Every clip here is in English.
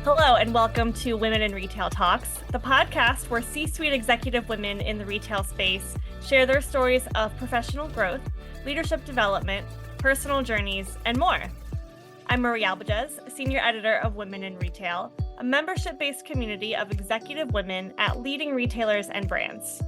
Hello, and welcome to Women in Retail Talks, the podcast where C-suite executive women in the retail space share their stories of professional growth, leadership development, personal journeys, and more. I'm Marie Albajes, Senior Editor of Women in Retail, a membership-based community of executive women at leading retailers and brands.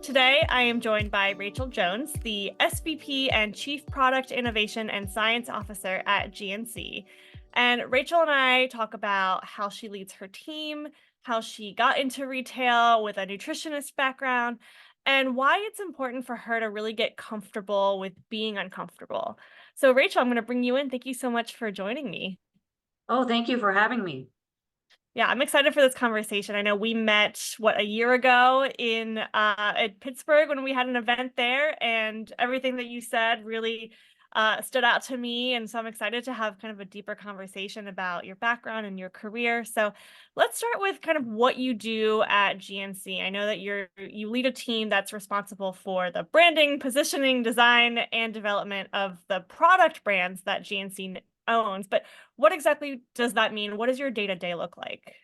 Today, I am joined by Rachel Jones, the SVP and Chief Product Innovation and Science Officer at GNC. And Rachel and I talk about how she leads her team, how she got into retail with a nutritionist background, and why it's important for her to really get comfortable with being uncomfortable. So, Rachel, I'm going to bring you in. Thank you so much for joining me. Oh, thank you for having me. Yeah, I'm excited for this conversation. I know we met, a year ago in at Pittsburgh when we had an event there, and everything that you said really stood out to me. And so I'm excited to have kind of a deeper conversation about your background and your career. So let's start with kind of what you do at GNC. I know that you lead a team that's responsible for the branding, positioning, design, and development of the product brands that GNC owns, but what exactly does that mean? What does your day-to-day look like?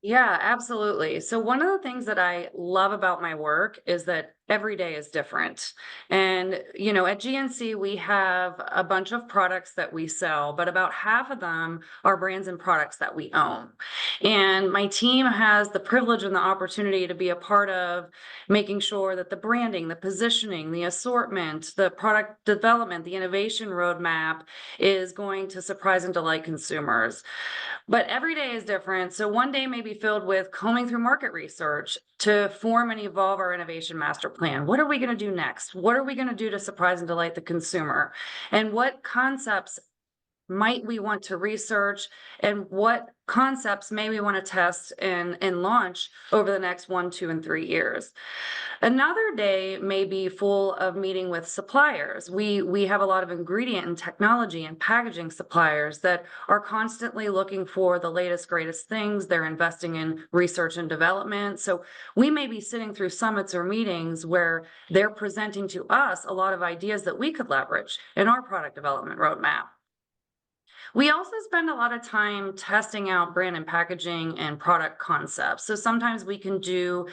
Yeah, absolutely. So, one of the things that I love about my work is that every day is different. And, at GNC, we have a bunch of products that we sell, but about half of them are brands and products that we own. And my team has the privilege and the opportunity to be a part of making sure that the branding, the positioning, the assortment, the product development, the innovation roadmap is going to surprise and delight consumers. But every day is different. So one day may be filled with combing through market research to form and evolve our innovation master plan. What are we going to do next? What are we going to do to surprise and delight the consumer? And what concepts might we want to research, and what concepts may we want to test and launch over the next 1, 2, and 3 years. Another day may be full of meeting with suppliers. We have a lot of ingredient and technology and packaging suppliers that are constantly looking for the latest, greatest things. They're investing in research and development. So we may be sitting through summits or meetings where they're presenting to us a lot of ideas that we could leverage in our product development roadmap. We also spend a lot of time testing out brand and packaging and product concepts. So sometimes we can do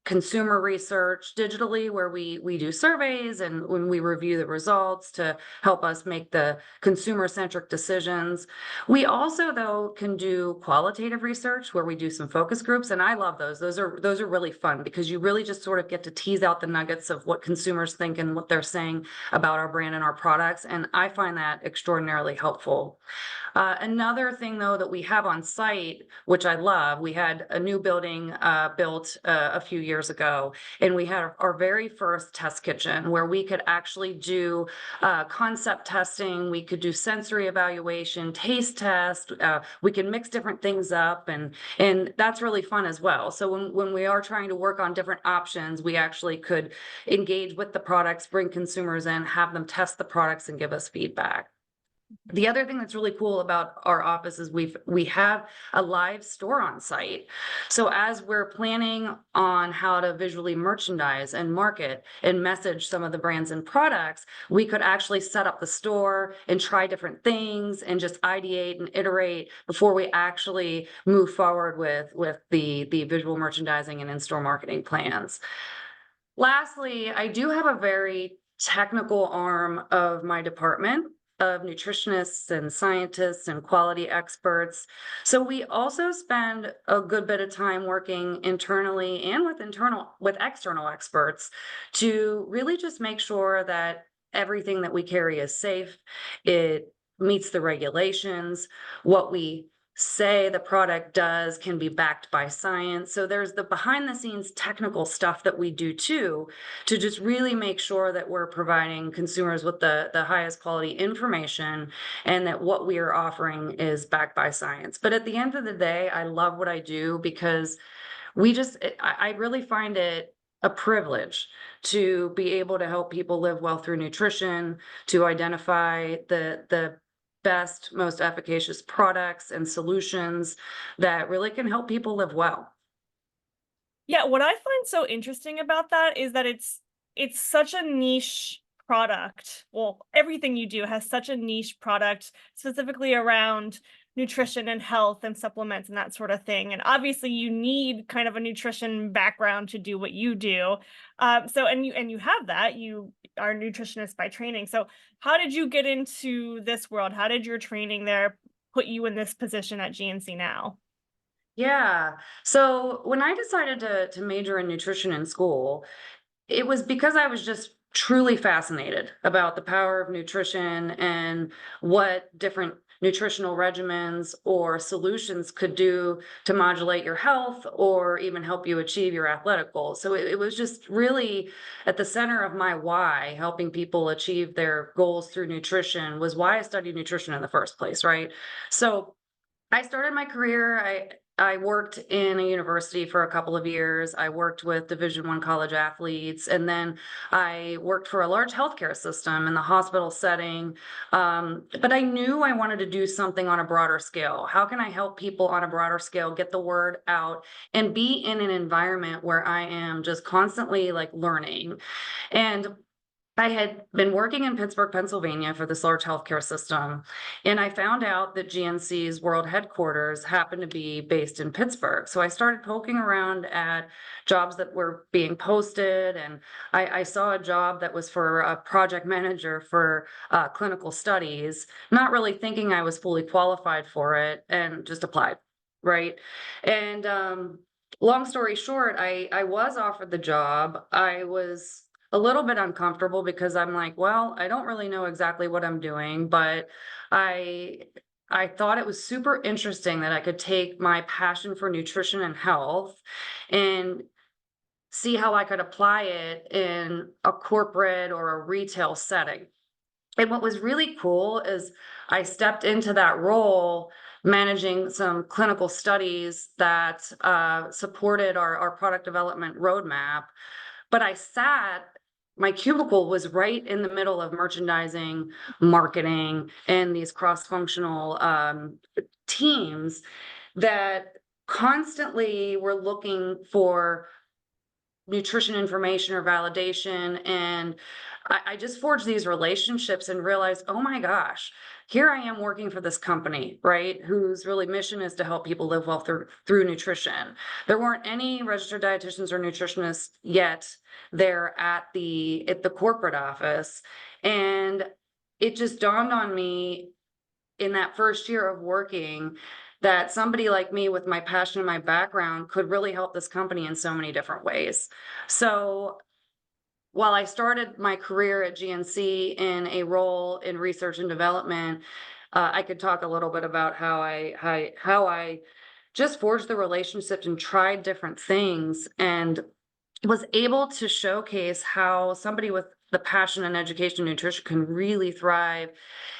consumer research digitally where we do surveys and when we review the results to help us make the consumer centric decisions. We also though can do qualitative research where we do some focus groups, and I love those. Those are really fun because you really just sort of get to tease out the nuggets of what consumers think and what they're saying about our brand and our products, and I find that extraordinarily helpful. Another thing, though, that we have on site, which I love, we had a new building built a few years ago, and we had our very first test kitchen where we could actually do concept testing, we could do sensory evaluation, taste test, we can mix different things up, and that's really fun as well. So when we are trying to work on different options, we actually could engage with the products, bring consumers in, have them test the products, and give us feedback. The other thing that's really cool about our office is we have a live store on site. So as we're planning on how to visually merchandise and market and message some of the brands and products, we could actually set up the store and try different things and just ideate and iterate before we actually move forward with the visual merchandising and in-store marketing plans. Lastly, I do have a very technical arm of my department of nutritionists and scientists and quality experts. So we also spend a good bit of time working internally and with external experts to really just make sure that everything that we carry is safe, it meets the regulations, what we say the product does can be backed by science. So there's the behind the scenes technical stuff that we do too, to just really make sure that we're providing consumers with the highest quality information and that what we are offering is backed by science. But at the end of the day, I love what I do because I really find it a privilege to be able to help people live well through nutrition, to identify the best, most efficacious products and solutions that really can help people live well. Yeah, what I find so interesting about that is that it's such a niche product. Well, everything you do has such a niche product specifically around nutrition and health and supplements and that sort of thing. And obviously, you need kind of a nutrition background to do what you do. And you have that. You are a nutritionist by training. So, how did you get into this world? How did your training there put you in this position at GNC now? Yeah. So when I decided to major in nutrition in school, it was because I was just truly fascinated about the power of nutrition and what different nutritional regimens or solutions could do to modulate your health or even help you achieve your athletic goals. So it was just really at the center of my why, helping people achieve their goals through nutrition was why I studied nutrition in the first place, right? So I started my career. I worked in a university for a couple of years. I worked with Division I college athletes, and then I worked for a large healthcare system in the hospital setting. But I knew I wanted to do something on a broader scale. How can I help people on a broader scale get the word out and be in an environment where I am just constantly like learning? And I had been working in Pittsburgh, Pennsylvania for this large healthcare system, and I found out that GNC's world headquarters happened to be based in Pittsburgh. So I started poking around at jobs that were being posted, and I saw a job that was for a project manager for clinical studies, not really thinking I was fully qualified for it, and just applied, right? And long story short, I was offered the job. I was a little bit uncomfortable because I'm like, well, I don't really know exactly what I'm doing, but I I thought it was super interesting that I could take my passion for nutrition and health and see how I could apply it in a corporate or a retail setting. And what was really cool is I stepped into that role managing some clinical studies that supported our product development roadmap, but my cubicle was right in the middle of merchandising, marketing, and these cross-functional teams that constantly were looking for nutrition information or validation. And I just forged these relationships and realized, oh my gosh, here I am working for this company, right? Whose really mission is to help people live well through nutrition. There weren't any registered dietitians or nutritionists yet there at the corporate office. And it just dawned on me in that first year of working that somebody like me with my passion and my background could really help this company in so many different ways. So while I started my career at GNC in a role in research and development, I could talk a little bit about how I just forged the relationships and tried different things and was able to showcase how somebody with the passion and education and nutrition can really thrive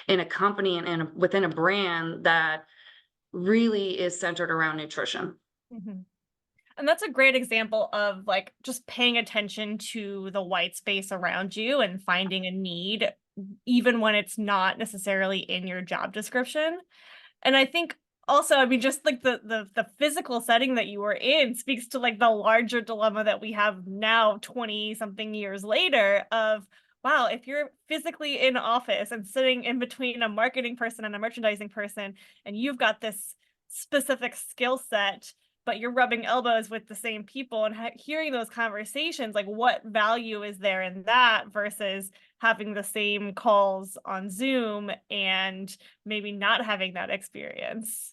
in a company and within a brand that really is centered around nutrition. Mhm. And that's a great example of like just paying attention to the white space around you and finding a need, even when it's not necessarily in your job description. And I think also, I mean, just like the physical setting that you were in speaks to like the larger dilemma that we have now, 20 something years later, of wow, if you're physically in office and sitting in between a marketing person and a merchandising person, and you've got this specific skill set, but you're rubbing elbows with the same people and hearing those conversations, like what value is there in that versus having the same calls on Zoom and maybe not having that experience.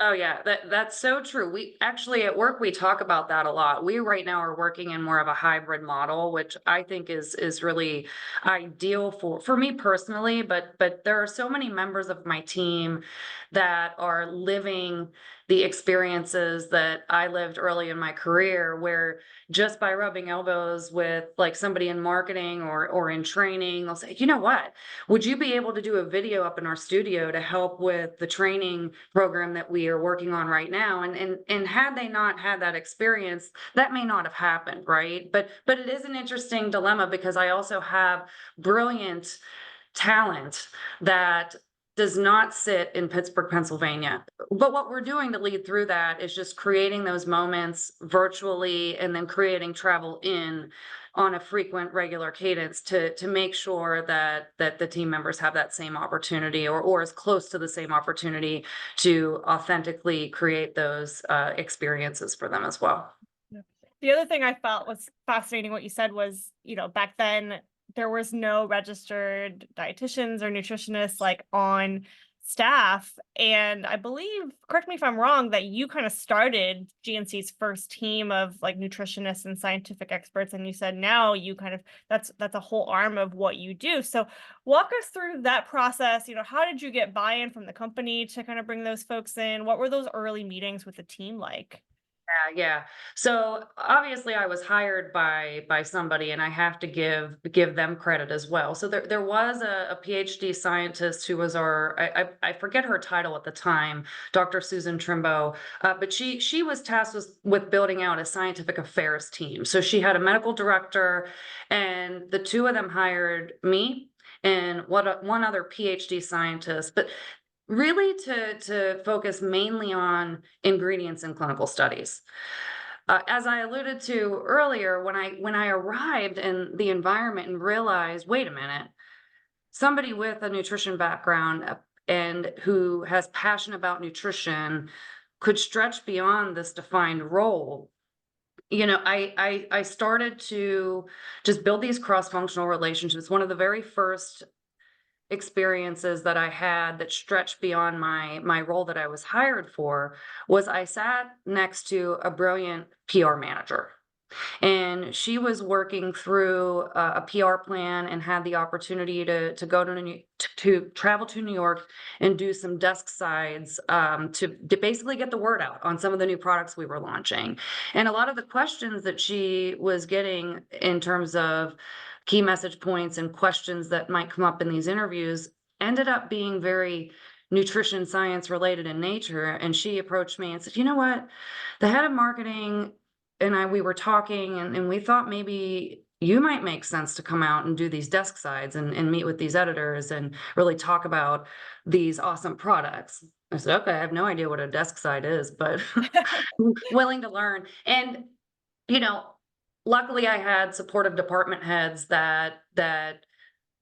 Oh yeah, that's so true. We actually at work we talk about that a lot. We right now are working in more of a hybrid model, which I think is really ideal for me personally, but there are so many members of my team that are living the experiences that I lived early in my career where just by rubbing elbows with like somebody in marketing or in training, they'll say, "You know what? Would you be able to do a video up in our studio to help with the training program that we are working on right now?" And had they not had that experience, that may not have happened, right? But it is an interesting dilemma because I also have brilliant talent that does not sit in Pittsburgh, Pennsylvania. But what we're doing to lead through that is just creating those moments virtually and then creating travel in on a frequent, regular cadence to make sure that the team members have that same opportunity, or as close to the same opportunity to authentically create those experiences for them as well. Yeah. The other thing I felt was fascinating what you said was, back then there was no registered dietitians or nutritionists like on staff. And I believe, correct me if I'm wrong, that you kind of started GNC's first team of like nutritionists and scientific experts. And you said now you kind of that's a whole arm of what you do. So walk us through that process. How did you get buy-in from the company to kind of bring those folks in? What were those early meetings with the team like? Yeah. So obviously I was hired by somebody, and I have to give them credit as well. So there was a PhD scientist who was I forget her title at the time, Dr. Susan Trimbo, but she was tasked with building out a scientific affairs team. So she had a medical director, and the two of them hired me and one other PhD scientist. But really to focus mainly on ingredients in clinical studies. As I alluded to earlier, when I arrived in the environment and realized, wait a minute, somebody with a nutrition background and who has passion about nutrition could stretch beyond this defined role. I started to just build these cross-functional relationships. One of the very first experiences that I had that stretched beyond my role that I was hired for was I sat next to a brilliant PR manager. And she was working through a PR plan and had the opportunity to go to travel to New York and do some desk sides, to basically get the word out on some of the new products we were launching. And a lot of the questions that she was getting in terms of key message points and questions that might come up in these interviews ended up being very nutrition science related in nature. And she approached me and said, you know what, the head of marketing and we were talking, and we thought maybe you might make sense to come out and do these desk sides and meet with these editors and really talk about these awesome products. I said, okay, I have no idea what a desk side is, but willing to learn. And, you know, luckily I had supportive department heads that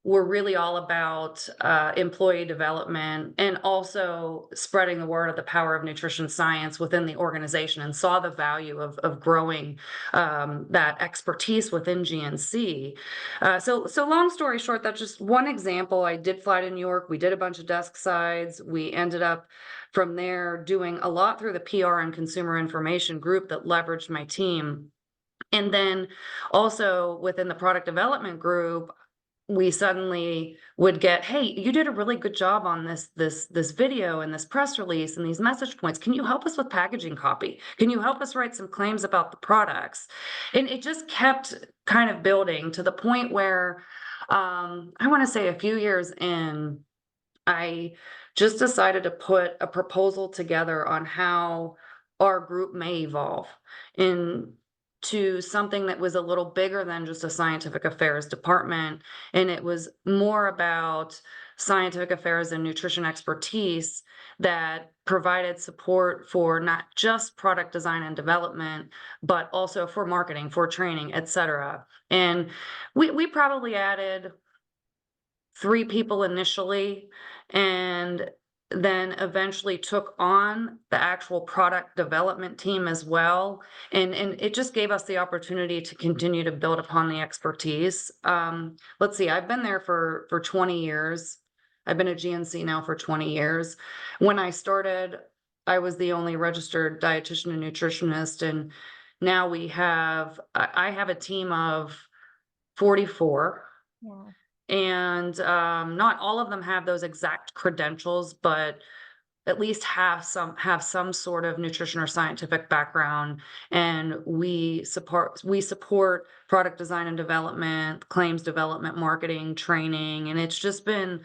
were really all about employee development and also spreading the word of the power of nutrition science within the organization, and saw the value of growing that expertise within GNC. So long story short, that's just one example. I did fly to New York. We did a bunch of desk sides. We ended up from there doing a lot through the PR and consumer information group that leveraged my team. And then also within the product development group, we suddenly would get, hey, you did a really good job on this video and this press release and these message points. Can you help us with packaging copy? Can you help us write some claims about the products? And it just kept kind of building to the point where I want to say a few years in, I just decided to put a proposal together on how our group may evolve into something that was a little bigger than just a scientific affairs department. And it was more about scientific affairs and nutrition expertise that provided support for not just product design and development, but also for marketing, for training, et cetera. And we probably added 3 people initially, and then eventually took on the actual product development team as well. And it just gave us the opportunity to continue to build upon the expertise. Let's see, I've been there for 20 years. I've been at GNC now for 20 years. When I started, I was the only registered dietitian and nutritionist, and now I have a team of 44. Wow. And not all of them have those exact credentials, but at least have some sort of nutrition or scientific background. And we support product design and development, claims development, marketing, training. And it's just been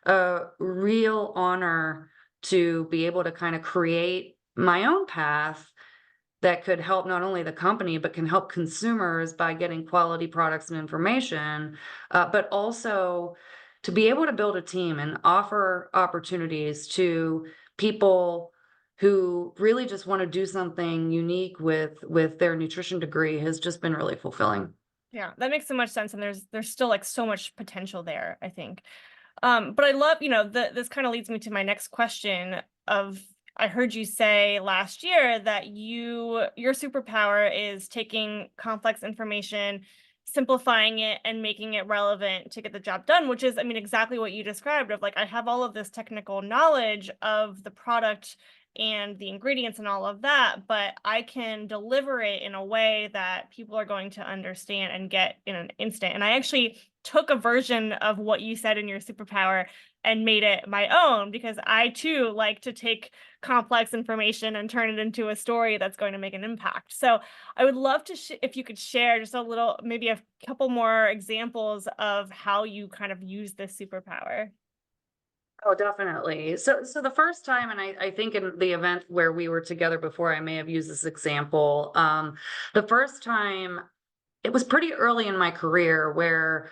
a real honor to be able to kind of create my own path that could help not only the company, but can help consumers by getting quality products and information, but also to be able to build a team and offer opportunities to people who really just want to do something unique with their nutrition degree has just been really fulfilling. Yeah, that makes so much sense. And there's still like so much potential there, I think. But I love, this kind of leads me to my next question of I heard you say last year that your superpower is taking complex information, simplifying it and making it relevant to get the job done, which is, I mean, exactly what you described of like I have all of this technical knowledge of the product and the ingredients and all of that, but I can deliver it in a way that people are going to understand and get in an instant. And I actually took a version of what you said in your superpower and made it my own because I too like to take complex information and turn it into a story that's going to make an impact. So I would love to if you could share just a little, maybe a couple more examples of how you kind of use this superpower. Oh, definitely. So the first time, and I think in the event where we were together before, I may have used this example. The first time, it was pretty early in my career where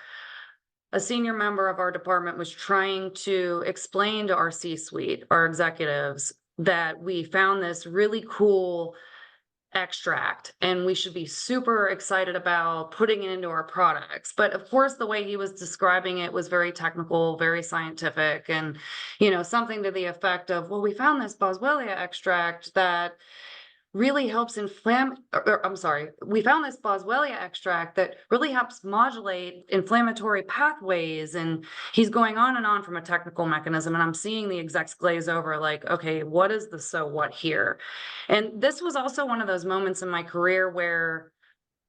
a senior member of our department was trying to explain to our C-suite, our executives, that we found this really cool extract and we should be super excited about putting it into our products. But of course, the way he was describing it was very technical, very scientific, and something to the effect of, well, we found this boswellia extract that really helps I'm sorry, we found this boswellia extract that really helps modulate inflammatory pathways. And he's going on and on from a technical mechanism. And I'm seeing the execs glaze over like, okay, what is the so what here? And this was also one of those moments in my career where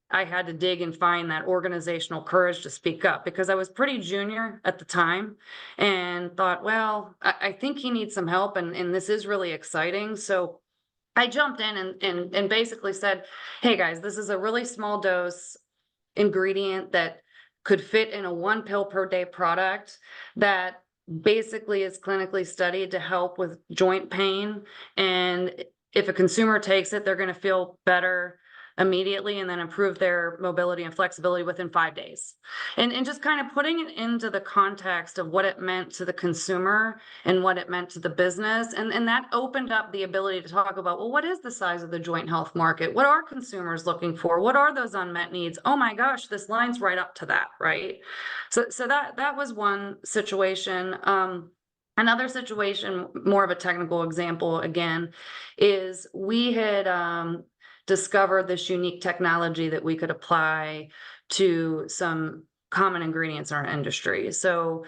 I had to dig and find that organizational courage to speak up because I was pretty junior at the time and thought, well, I think he needs some help and this is really exciting. So I jumped in and basically said, hey guys, this is a really small dose ingredient that could fit in a 1 pill per day product that basically is clinically studied to help with joint pain. And if a consumer takes it, they're going to feel better immediately and then improve their mobility and flexibility within 5 days. And just kind of putting it into the context of what it meant to the consumer and what it meant to the business. And that opened up the ability to talk about, well, what is the size of the joint health market? What are consumers looking for? What are those unmet needs? Oh my gosh, this lines right up to that, right? So that was one situation. Another situation, more of a technical example again, is we had discovered this unique technology that we could apply to some common ingredients in our industry. So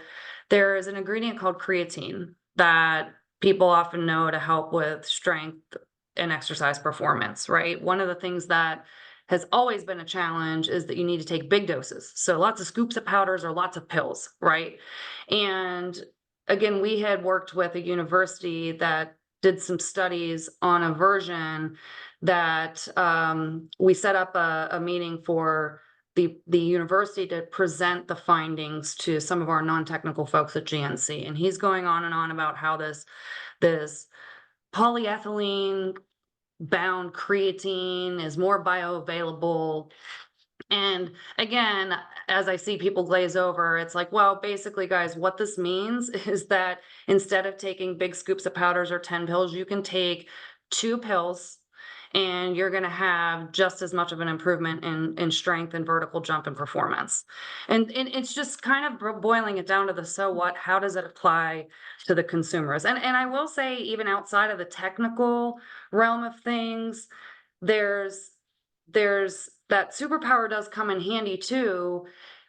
there is an ingredient called creatine that people often know to help with strength and exercise performance, right? One of the things that has always been a challenge is that you need to take big doses. So lots of scoops of powders or lots of pills, right? And again, we had worked with a university that did some studies on a version that we set up a meeting for the university to present the findings to some of our non-technical folks at GNC. And he's going on and on about how this polyethylene bound creatine is more bioavailable. And again, as I see people glaze over, it's like, well, basically, guys, what this means is that instead of taking big scoops of powders or 10 pills, you can take 2 pills and you're going to have just as much of an improvement in strength and vertical jump and performance. And it's just kind of boiling it down to the so what, how does it apply to the consumers? And I will say, even outside of the technical realm of things, there's that superpower does come in handy too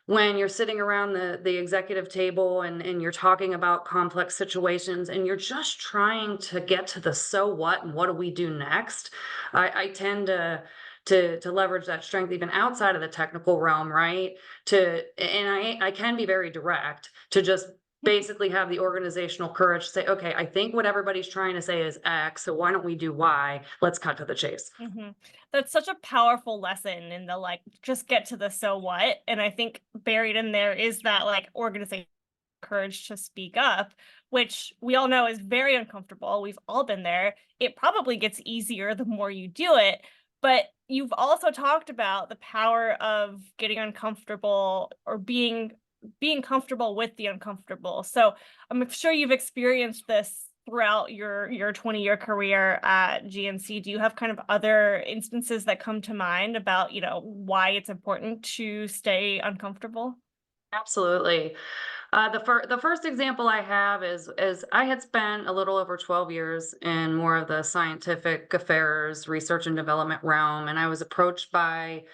when you're sitting around the executive table and you're talking about complex situations and you're just trying to get to the so what and what do we do next. I tend to leverage that strength even outside of the technical realm, right? And I can be very direct to just basically have the organizational courage to say, okay, I think what everybody's trying to say is X, so why don't we do Y? Let's cut to the chase. That's such a powerful lesson in the like, just get to the so what. And I think buried in there is that like organizational courage to speak up, which we all know is very uncomfortable. We've all been there. It probably gets easier the more you do it. But you've also talked about the power of getting uncomfortable or being comfortable with the uncomfortable. So I'm sure you've experienced this throughout your 20-year career at GNC, do you have kind of other instances that come to mind about, why it's important to stay uncomfortable? Absolutely. The first example I have is I had spent a little over 12 years in more of the scientific affairs, research and development realm, and I was approached by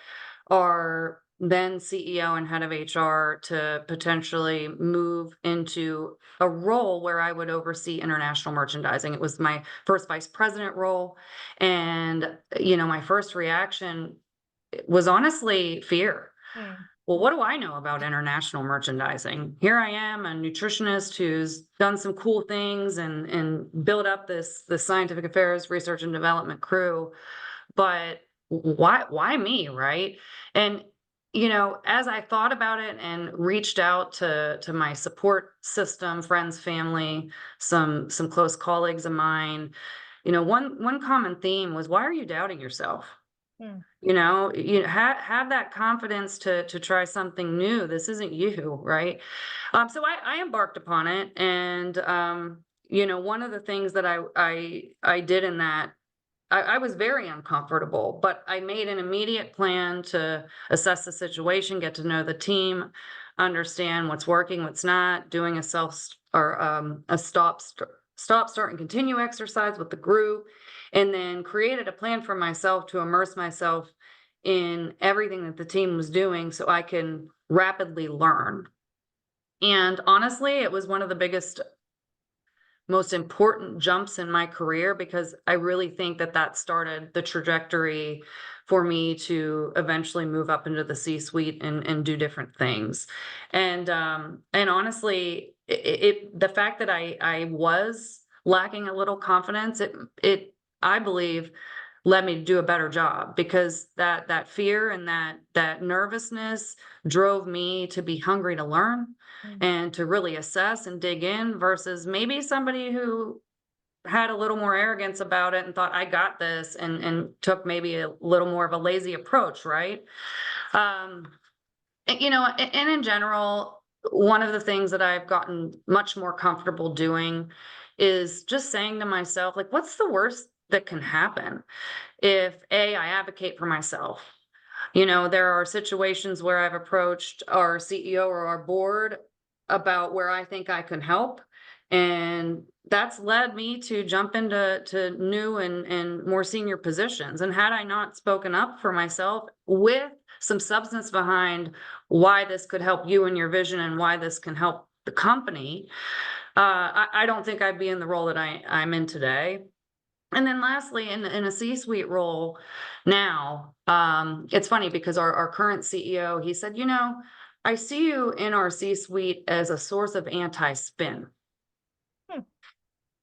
our then CEO and head of HR to potentially move into a role where I would oversee international merchandising. It was my first vice president role, and my first reaction was honestly fear. Mm, Well, what do I know about international merchandising? Here I am, a nutritionist who's done some cool things and built up this scientific affairs research and development crew, but why me, right? And as I thought about it and reached out to my support system, friends, family, some close colleagues of mine, one common theme was, why are you doubting yourself? mm, You have that confidence to try something new. This isn't you, right? So I embarked upon it, and one of the things that I did in that, I was very uncomfortable, but I made an immediate plan to assess the situation, get to know the team, understand what's working, what's not, doing a stop, start, and continue exercise with the group, and then created a plan for myself to immerse myself in everything that the team was doing so I can rapidly learn. And honestly, it was one of the biggest, most important jumps in my career, because I really think that that started the trajectory for me to eventually move up into the C-suite and do different things. And honestly, the fact that I was lacking a little confidence, it I believe led me to do a better job, because that fear and that nervousness drove me to be hungry to learn mm, and to really assess and dig in, versus maybe somebody who had a little more arrogance about it and thought, I got this, and took maybe a little more of a lazy approach, right? Um, and in general, one of the things that I've gotten much more comfortable doing is just saying to myself, like, what's the worst that can happen if I advocate for myself? There are situations where I've approached our CEO or our board about where I think I can help. And that's led me to jump into new and more senior positions. And had I not spoken up for myself with some substance behind why this could help you and your vision and why this can help the company, I don't think I'd be in the role that I'm in today. And then lastly, in a C-suite role now, it's funny because our current CEO, he said, I see you in our C-suite as a source of anti-spin. hmm,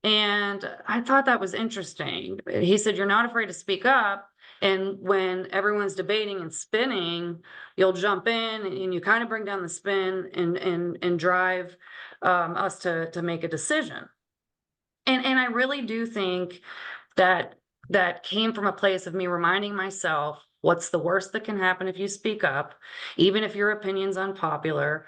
And I thought that was interesting. He said, you're not afraid to speak up. And when everyone's debating and spinning, you'll jump in and you kind of bring down the spin and drive us to make a decision. And I really do think that that came from a place of me reminding myself, what's the worst that can happen if you speak up, even if your opinion's unpopular?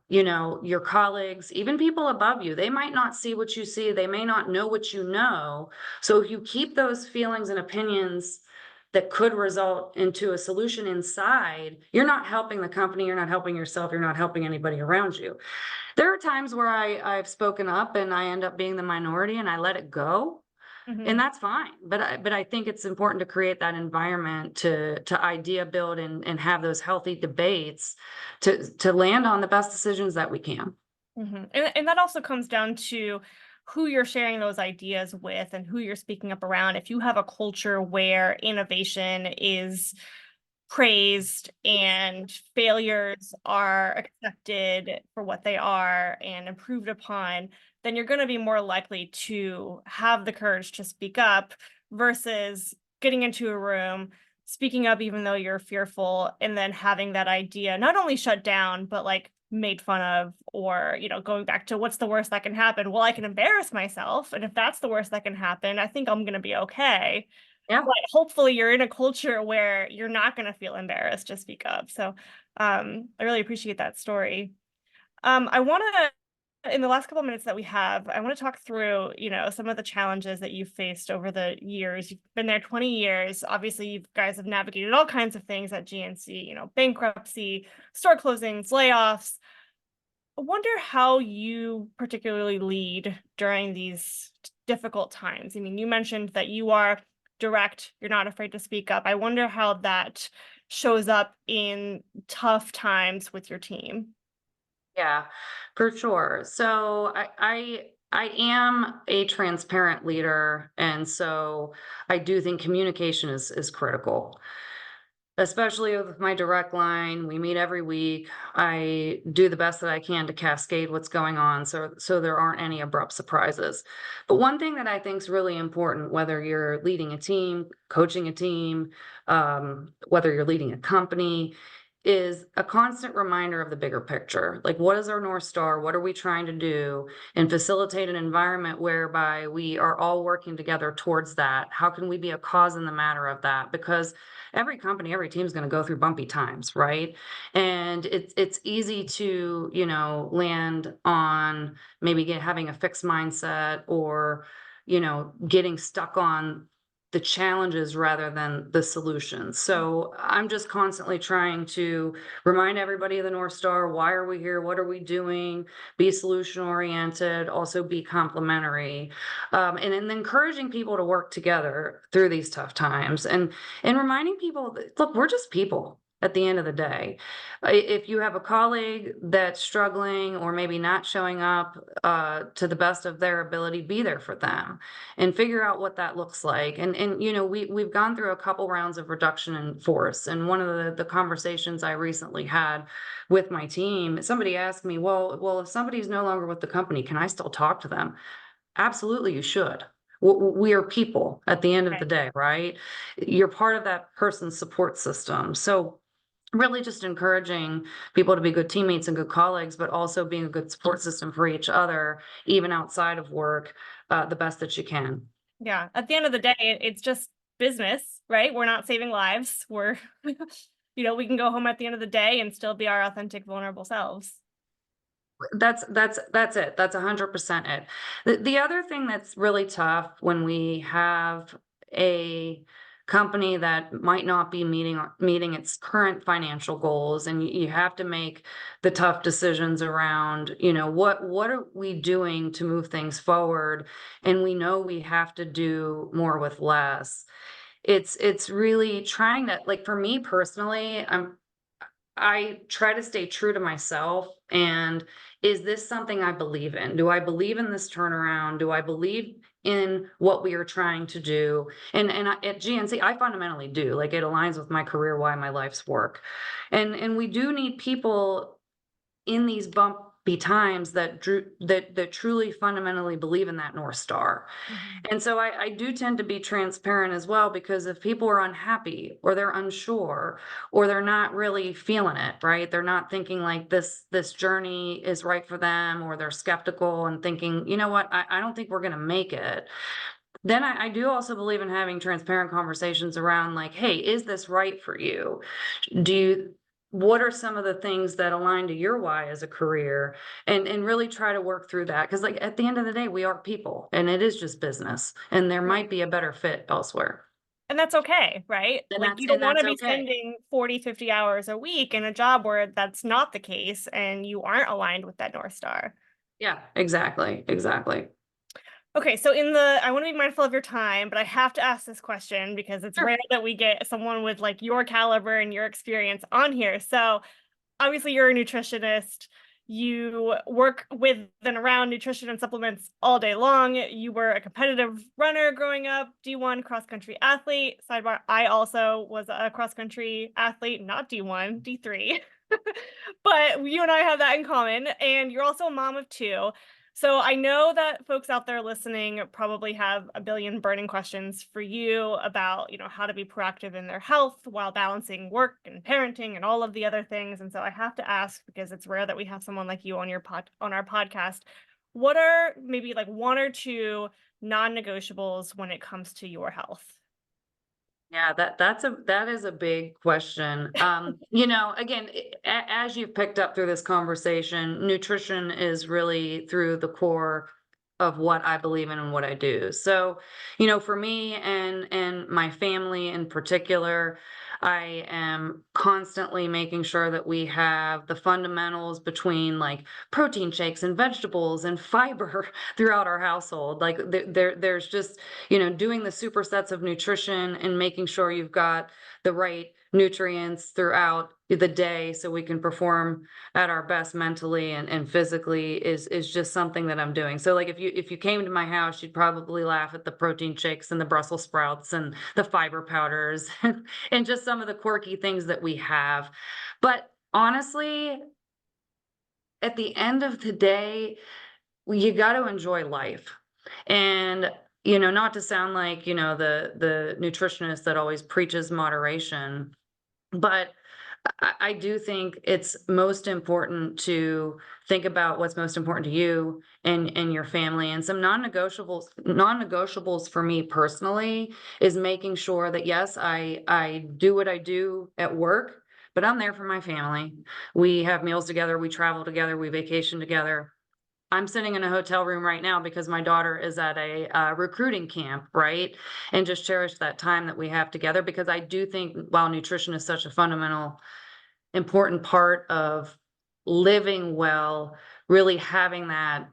Your colleagues, even people above you, they might not see what you see, they may not know what you know. So if you keep those feelings and opinions that could result into a solution inside, you're not helping the company, you're not helping yourself, you're not helping anybody around you. There are times where I've spoken up and I end up being the minority and I let it go, and mhm. that's fine. But I think it's important to create that environment to idea build and have those healthy debates to land on the best decisions that we can. And that also comes down to who you're sharing those ideas with and who you're speaking up around. If you have a culture where innovation is praised and failures are accepted for what they are and improved upon, then you're going to be more likely to have the courage to speak up versus getting into a room, speaking up even though you're fearful, and then having that idea not only shut down, but like made fun of, or, going back to what's the worst that can happen? Well, I can embarrass myself. And if that's the worst that can happen, I think I'm going to be okay. Yeah. But hopefully you're in a culture where you're not gonna feel embarrassed to speak up. So, I really appreciate that story. I wanna In the last couple of minutes that we have, I want to talk through, some of the challenges that you've faced over the years. You've been there 20 years. Obviously, you guys have navigated all kinds of things at GNC, bankruptcy, store closings, layoffs. I wonder how you particularly lead during these difficult times. I mean, you mentioned that you are direct, you're not afraid to speak up. I wonder how that shows up in tough times with your team. Yeah, for sure. So I am a transparent leader, and so I do think communication is critical. Especially with my direct line, we meet every week. I do the best that I can to cascade what's going on so there aren't any abrupt surprises. But one thing that I think is really important, whether you're leading a team, coaching a team, whether you're leading a company, is a constant reminder of the bigger picture. Like, what is our North Star? What are we trying to do? And facilitate an environment whereby we are all working together towards that. How can we be a cause in the matter of that? Because every company, every team is going to go through bumpy times, right? And it's easy to, land on maybe having a fixed mindset, or, getting stuck on the challenges rather than the solutions. So I'm just constantly trying to remind everybody of the North Star. Why are we here? What are we doing? Be solution oriented, also be complementary, and then encouraging people to work together through these tough times, and reminding people that, look, we're just people at the end of the day. If you have a colleague that's struggling or maybe not showing up to the best of their ability, be there for them and figure out what that looks like. And we've gone through a couple rounds of reduction in force. And one of the conversations I recently had with my team, somebody asked me, well, if somebody's no longer with the company, can I still talk to them? Absolutely, you should. We are people at the end of the Right. day, right? You're part of that person's support system. So really just encouraging people to be good teammates and good colleagues, but also being a good support system for each other, even outside of work, the best that you can. Yeah. At the end of the day, it's just business, right? We're not saving lives. We're, we can go home at the end of the day and still be our authentic, vulnerable selves. That's it. That's 100% it. The other thing that's really tough when we have a company that might not be meeting its current financial goals, and you have to make the tough decisions around, what are we doing to move things forward, and we know we have to do more with less. It's really trying to, like, for me personally, I try to stay true to myself. And is this something I believe in? Do I believe in this turnaround? Do I believe in what we are trying to do? At GNC, I fundamentally do. Like, it aligns with my career, why my life's work. And we do need people in these bumpy times that truly fundamentally believe in that North Star. Mhm. And so I do tend to be transparent as well, because if people are unhappy or they're unsure or they're not really feeling it, right? They're not thinking like this journey is right for them, or they're skeptical and thinking, you know what, I don't think we're gonna make it. Then I do also believe in having transparent conversations around, like, hey, is this right for you? Do you What are some of the things that align to your why as a career? And really try to work through that, because, like, at the end of the day, we are people and it is just business, and there Right. might be a better fit elsewhere. And that's okay, right? And Like, that's you don't and want that's to be okay. spending 40, 50 hours a week in a job where that's not the case and you aren't aligned with that North Star. Yeah, exactly. Exactly. Okay, so I want to be mindful of your time, but I have to ask this question because it's Sure. rare that we get someone with like your caliber and your experience on here. So, obviously you're a nutritionist. You work with and around nutrition and supplements all day long. You were a competitive runner growing up, D1 cross country athlete. Sidebar, I also was a cross country athlete, not D1, D3. But you and I have that in common. And you're also a mom of two. So I know that folks out there listening probably have a billion burning questions for you about, how to be proactive in their health while balancing work and parenting and all of the other things. And so I have to ask, because it's rare that we have someone like you on on our podcast, what are maybe like one or two non-negotiables when it comes to your health? Yeah, that is a big question. Again, as you've picked up through this conversation, nutrition is really through the core of what I believe in and what I do. So, for me and my family in particular, I am constantly making sure that we have the fundamentals between like protein shakes and vegetables and fiber throughout our household. Like there's just doing the supersets of nutrition and making sure you've got the right nutrients throughout the day so we can perform at our best mentally and physically is just something that I'm doing. So like if you came to my house, you'd probably laugh at the protein shakes and the Brussels sprouts and the fiber powders and just some of the quirky things that we have. But honestly, at the end of the day, you got to enjoy life. And not to sound like, the nutritionist that always preaches moderation, but I do think it's most important to think about what's most important to you and your family. And some non-negotiables for me personally is making sure that yes, I do what I do at work, but I'm there for my family. We have meals together, we travel together, we vacation together. I'm sitting in a hotel room right now because my daughter is at a recruiting camp, right? And just cherish that time that we have together because I do think while nutrition is such a fundamental, important part of living well, really having that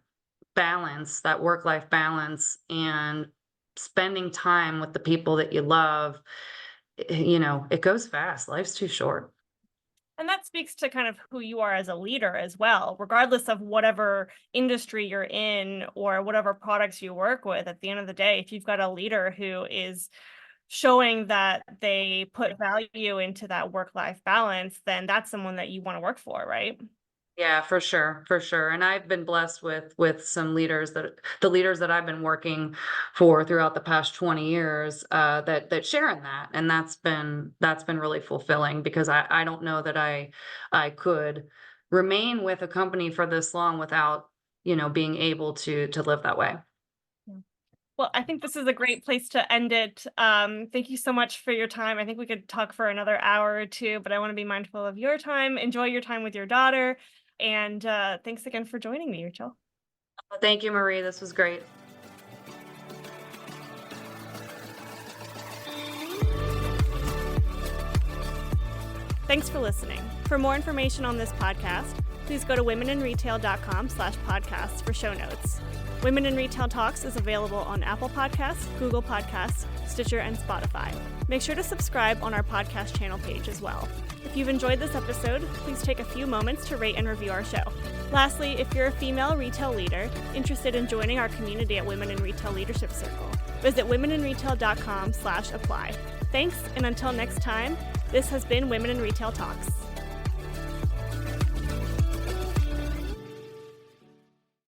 balance, that work life balance, and spending time with the people that you love, it goes fast. Life's too short. And that speaks to kind of who you are as a leader as well, regardless of whatever industry you're in or whatever products you work with. At the end of the day, if you've got a leader who is showing that they put value into that work-life balance, then that's someone that you want to work for, right? Yeah, for sure, for sure. And I've been blessed with some leaders that the leaders that I've been working for throughout the past 20 years that share in that. And that's been really fulfilling because I don't know that I could remain with a company for this long without, being able to live that way. Yeah. Well, I think this is a great place to end it. Thank you so much for your time. I think we could talk for another hour or two, but I want to be mindful of your time. Enjoy your time with your daughter. And thanks again for joining me, Rachel. Thank you, Marie. This was great. Thanks for listening. For more information on this podcast, please go to womeninretail.com/podcasts for show notes. Women in Retail Talks is available on Apple Podcasts, Google Podcasts, Stitcher, and Spotify. Make sure to subscribe on our podcast channel page as well. If you've enjoyed this episode, please take a few moments to rate and review our show. Lastly, if you're a female retail leader interested in joining our community at Women in Retail Leadership Circle, visit womeninretail.com/apply. Thanks, and until next time, this has been Women in Retail Talks.